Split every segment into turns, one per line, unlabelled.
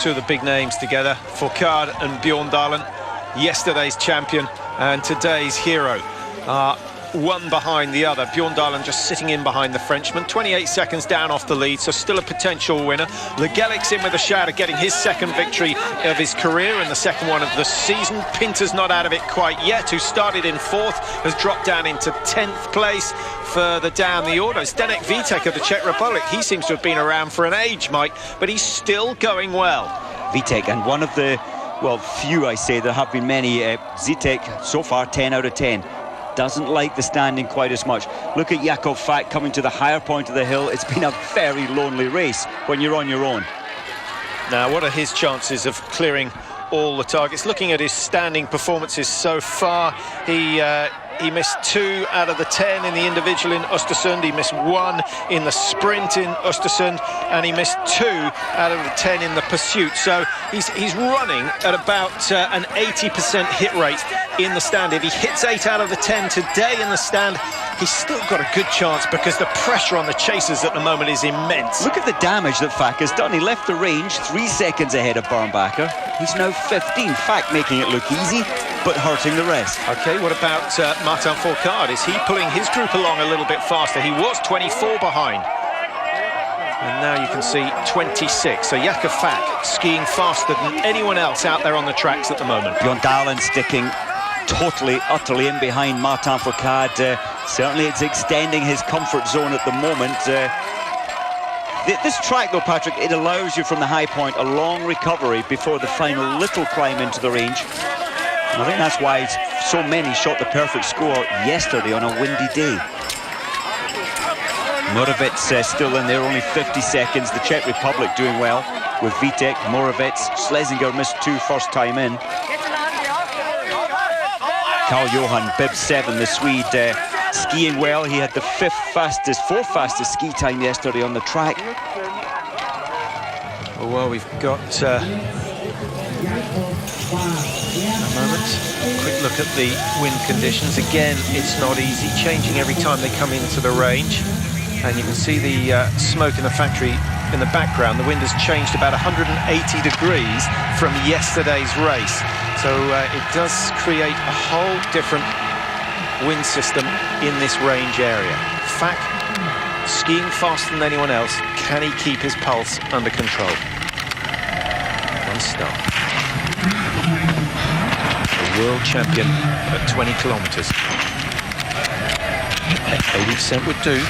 two of the big names together, Fourcade and Bjorndalen, yesterday's champion and today's hero. One behind the other. Bjorndalen just sitting in behind the Frenchman, 28 seconds down off the lead, so still a potential winner. Le Gallic's in with a shout of getting his second victory of his career and the second one of the season. Pinter's not out of it quite yet, who started in 4th, has dropped down into 10th place. Further down the order, Zdeněk Vítek of the Czech Republic. He seems to have been around for an age, Mike, but he's still going well.
Vítek, and one of the, well, few, I say, there have been many. Vítek, so far, 10 out of 10. Doesn't like the standing quite as much. Look at Jakob Fak coming to the higher point of the hill. It's been a very lonely race when you're on your own.
Now, what are his chances of clearing all the targets? Looking at his standing performances so far, he missed 2 out of the 10 in the individual in Östersund. He missed 1 in the sprint in Östersund, and he missed 2 out of the 10 in the pursuit. So he's running at about an 80% hit rate in the stand. If he hits 8 out of the 10 today in the stand, he's still got a good chance because the pressure on the chasers at the moment is immense.
Look at the damage that Fak has done. He left the range 3 seconds ahead of Bernbacher. He's now 15. Fak making it look easy, but hurting the rest.
Okay, what about Martin Fourcade? Is he pulling his group along a little bit faster? He was 24 behind. And now you can see 26. So Jakob Fak skiing faster than anyone else out there on the tracks at the moment.
Bjorndalen sticking totally, utterly in behind Martin Fourcade. Certainly it's extending his comfort zone at the moment. This track, though, Patrick, it allows you from the high point a long recovery before the final little climb into the range. And I think that's why so many shot the perfect score yesterday on a windy day. Moravec still in there, only 50 seconds. The Czech Republic doing well with Vítek, Moravec. Schlesinger missed 2 first time in. Karl-Johan, bib 7, the Swede, skiing well. He had the 4th fastest ski time yesterday on the track.
Well, we've got a moment. A quick look at the wind conditions. Again, it's not easy, changing every time they come into the range. And you can see the smoke in the factory in the background. The wind has changed about 180 degrees from yesterday's race. So it does create a whole different wind system in this range area. Fak skiing faster than anyone else. Can he keep his pulse under control? One stop. The world champion at 20 kilometres. 80% would do.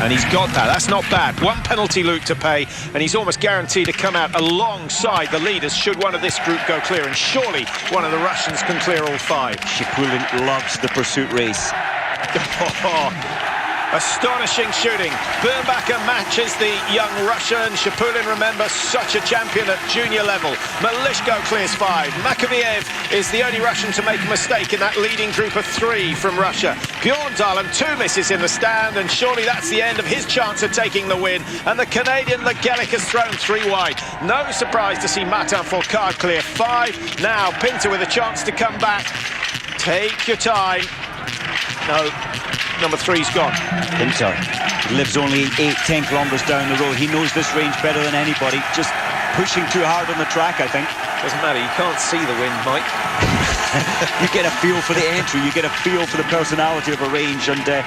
And he's got that. That's not bad. 1 penalty loot to pay, and he's almost guaranteed to come out alongside the leaders should one of this group go clear. And surely one of the Russians can clear all 5.
Shipulin loves the pursuit race.
Astonishing shooting. Bernbacher matches the young Russian. Shipulin, remember, such a champion at junior level. Malishko clears 5. Makoviev is the only Russian to make a mistake in that leading group of 3 from Russia. Bjorndalen, 2 misses in the stand, and surely that's the end of his chance of taking the win. And the Canadian Le Gallic has thrown 3 wide. No surprise to see Martin Fourcade clear 5. Now Pinter with a chance to come back. Take your time. No. Number 3's gone.
Pinter lives only 8-10 kilometres down the road. He knows this range better than anybody. Just pushing too hard on the track, I think.
Doesn't matter, you can't see the wind, Mike.
You get a feel for the entry, you get a feel for the personality of a range, and there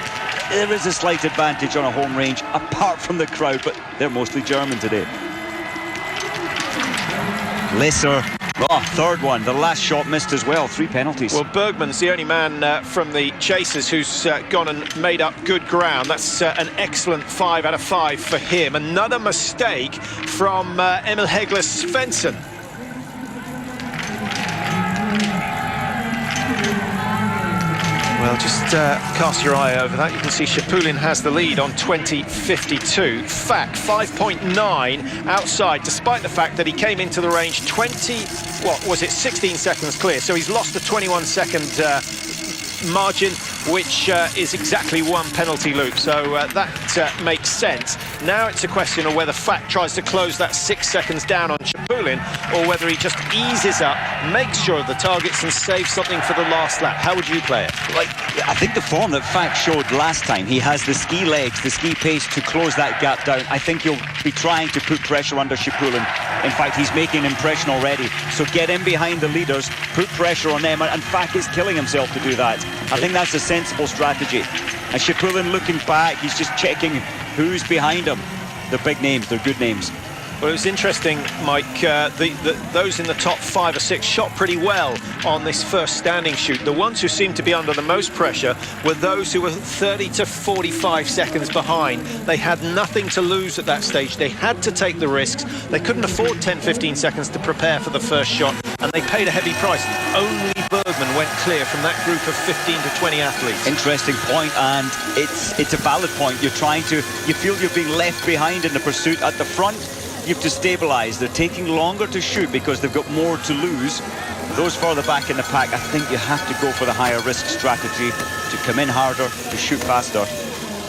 is a slight advantage on a home range, apart from the crowd, but they're mostly German today. Lesser. Oh, 3rd one. The last shot missed as well. 3 penalties.
Well, Bergman's the only man from the chasers who's gone and made up good ground. That's an excellent 5 out of 5 for him. Another mistake from Emil Hegler Svensson. Well, just cast your eye over that. You can see Shipulin has the lead on 20.52. Fak 5.9 outside, despite the fact that he came into the range 16 seconds clear. So he's lost a 21-second margin. which is exactly one penalty loop, so that makes sense. Now it's a question of whether Fak tries to close that 6 seconds down on Chapulin, or whether he just eases up, makes sure of the targets and saves something for the last lap. How would you play it?
Like, I think the form that Fak showed last time, he has the ski legs, the ski pace to close that gap down. I think he'll be trying to put pressure under Chapulin. In fact, he's making an impression already. So get in behind the leaders, put pressure on them, and Fak is killing himself to do that. I think that's a sensible strategy. And Chapulin looking back, he's just checking who's behind him. They're big names, they're good names.
Well, it was interesting, Mike, those in the top 5 or 6 shot pretty well on this first standing shoot. The ones who seemed to be under the most pressure were those who were 30 to 45 seconds behind. They had nothing to lose at that stage. They had to take the risks. They couldn't afford 10-15 seconds to prepare for the first shot, and they paid a heavy price. Only Bergman went clear from that group of 15 to 20 athletes.
Interesting point, and it's a valid point. You feel you're being left behind in the pursuit at the front. You have to stabilise. They're taking longer to shoot because they've got more to lose. Those further back in the pack, I think you have to go for the higher risk strategy, to come in harder, to shoot faster.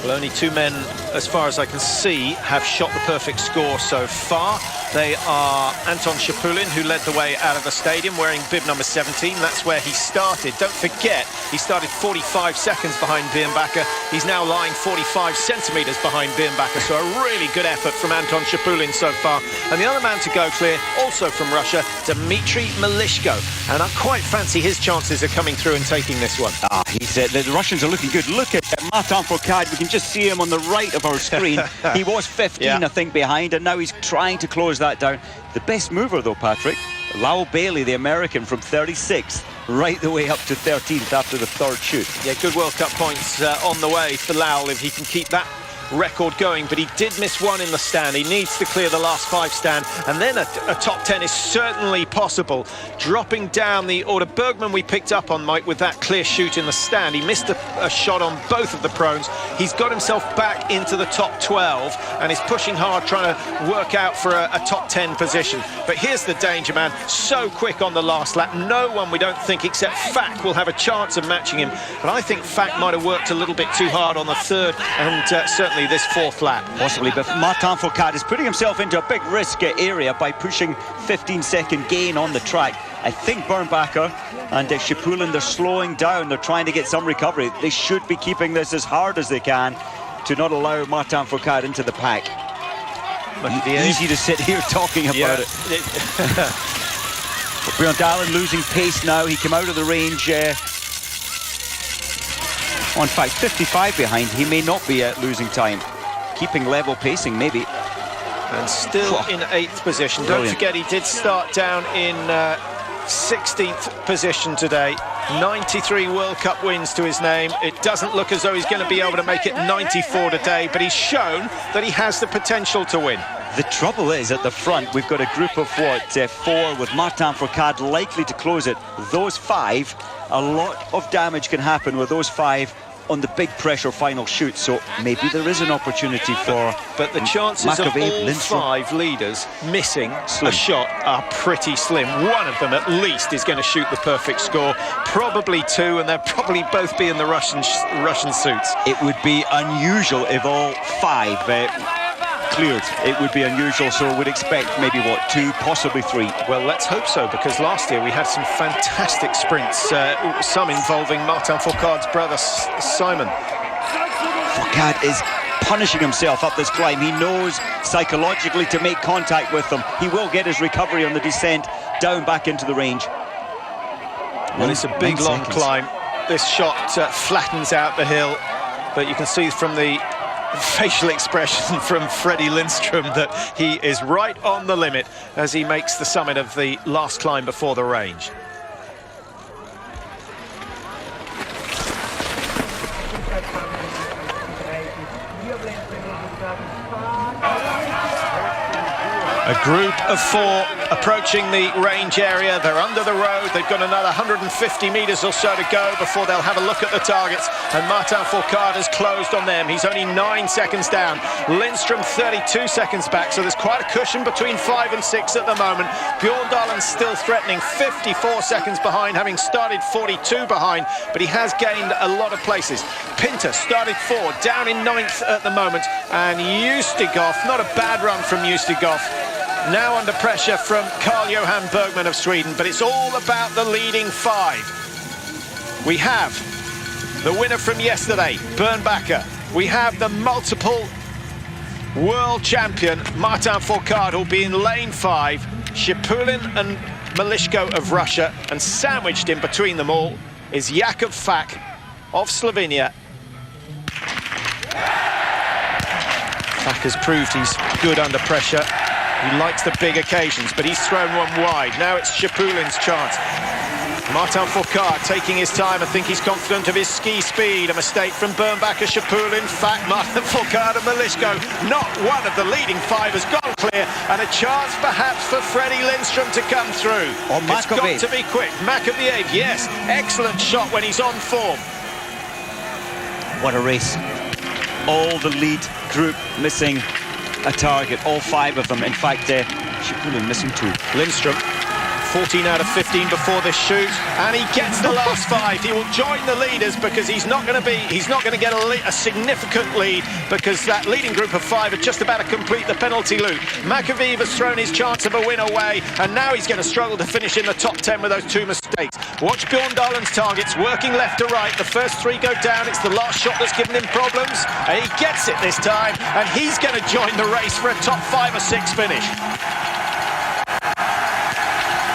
Well, only 2 men, as far as I can see, have shot the perfect score so far. They are Anton Chapulin, who led the way out of the stadium wearing bib number 17. That's where he started. Don't forget, he started 45 seconds behind Birnbacher. He's now lying 45 centimetres behind Birnbacher. So a really good effort from Anton Chapulin so far. And the other man to go clear, also from Russia, Dmitry Malishko. And I quite fancy his chances of coming through and taking this one.
He said the Russians are looking good. Look at Martin Fourcade. We can just see him on the right of our screen. He was 15, I think, behind, and now he's trying to close that down. The best mover, though, Patrick, Lowell Bailey, the American, from 36th right the way up to 13th after the third shoot.
Yeah, good World Cup points on the way for Lowell if he can keep that record going, but he did miss one in the stand. He needs to clear the last 5 stand, and then a top 10 is certainly possible. Dropping down the order, Bergman we picked up on, Mike, with that clear shoot in the stand. He missed a shot on both of the prones. He's got himself back into the top 12 and is pushing hard, trying to work out for a top 10 position. But here's the danger, man. So quick on the last lap. No one, we don't think, except Fak will have a chance of matching him. But I think Fak might have worked a little bit too hard on the third and certainly this 4th lap.
Possibly, but Martin Fourcade is putting himself into a big risk area by pushing 15-second gain on the track. I think Birnbacher and Chapulin, they're slowing down. They're trying to get some recovery. They should be keeping this as hard as they can to not allow Martin Fourcade into the pack. Easy to sit here talking about it. Bjorn Dahlen losing pace now. He came out of the range in fact, 55 behind. He may not be losing time. Keeping level pacing, maybe.
And still in 8th position. Brilliant. Don't forget, he did start down in 16th position today. 93 World Cup wins to his name. It doesn't look as though he's going to be able to make it 94 today, but he's shown that he has the potential to win.
The trouble is, at the front, we've got a group of, 4 with Martin Fourcade likely to close it. Those 5, a lot of damage can happen with those 5 on the big pressure final shoot, so maybe there is an opportunity for
but the chances
McAvey,
of all
Lindstrom.
5 leaders missing a shot are pretty slim. One of them at least is going to shoot the perfect score, probably 2, and they'll probably both be in the Russian suits.
It would be unusual if all 5 cleared. It would be unusual, so we'd expect maybe 2, possibly 3.
Well, let's hope so, because last year we had some fantastic sprints, some involving Martin Fourcade's brother Simon.
Fourcade is punishing himself up this climb. He knows psychologically to make contact with them. He will get his recovery on the descent down back into the range.
Well, it's a big long climb. This shot flattens out the hill, but you can see from the facial expression from Freddie Lindstrom that he is right on the limit as he makes the summit of the last climb before the range. A group of 4 approaching the range area. They're under the road. They've got another 150 metres or so to go before they'll have a look at the targets. And Martin Fourcade has closed on them. He's only 9 seconds down. Lindstrom 32 seconds back, so there's quite a cushion between 5 and 6 at the moment. Bjorndalen still threatening, 54 seconds behind, having started 42 behind, but he has gained a lot of places. Pinter started 4, down in 9th at the moment. And Ustigov, not a bad run from Ustigov. Now under pressure from Carl-Johan Bergman of Sweden, but it's all about the leading 5. We have the winner from yesterday, Bernbacher. We have the multiple world champion, Martin Fourcade, who'll be in lane 5. Shipulin and Malishko of Russia, and sandwiched in between them all is Jakub Fak of Slovenia. Fak has proved he's good under pressure. He likes the big occasions, but he's thrown one wide. Now it's Shipulin's chance. Martin Fourcade taking his time. I think he's confident of his ski speed. A mistake from Bernbacher, Shipulin, Fak, Martin Fourcade and Malishko. Not one of the leading 5 has gone clear, and a chance perhaps for Freddie Lindstrom to come through.
Or
It's got to be quick. Makaviev, yes, excellent shot when he's on form.
What a race. All the lead group missing a target, all 5 of them. In fact, Shipulin missing 2.
Lindstrom, 14 out of 15 before this shoot, and he gets the last 5. He will join the leaders because he's not going to get a significant lead, because that leading group of 5 are just about to complete the penalty loop. Makaviev has thrown his chance of a win away, and now he's going to struggle to finish in the top 10 with those 2 mistakes. Watch Bjorndalen's targets working left to right. The first 3 go down. It's the last shot that's given him problems, and he gets it this time, and he's going to join the race for a top 5 or 6 finish.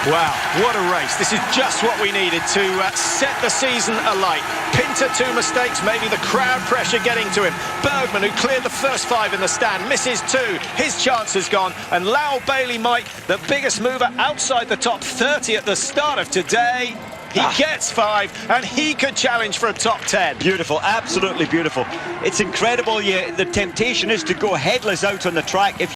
Wow, what a race. This is just what we needed to set the season alight. Pinter 2 mistakes, maybe the crowd pressure getting to him. Bergman, who cleared the first 5 in the stand, misses 2. His chance is gone. And Lowell Bailey, Mike, the biggest mover outside the top 30 at the start of today. He gets 5, and he could challenge for a top 10.
Beautiful, absolutely beautiful. It's incredible. The temptation is to go headless out on the track. If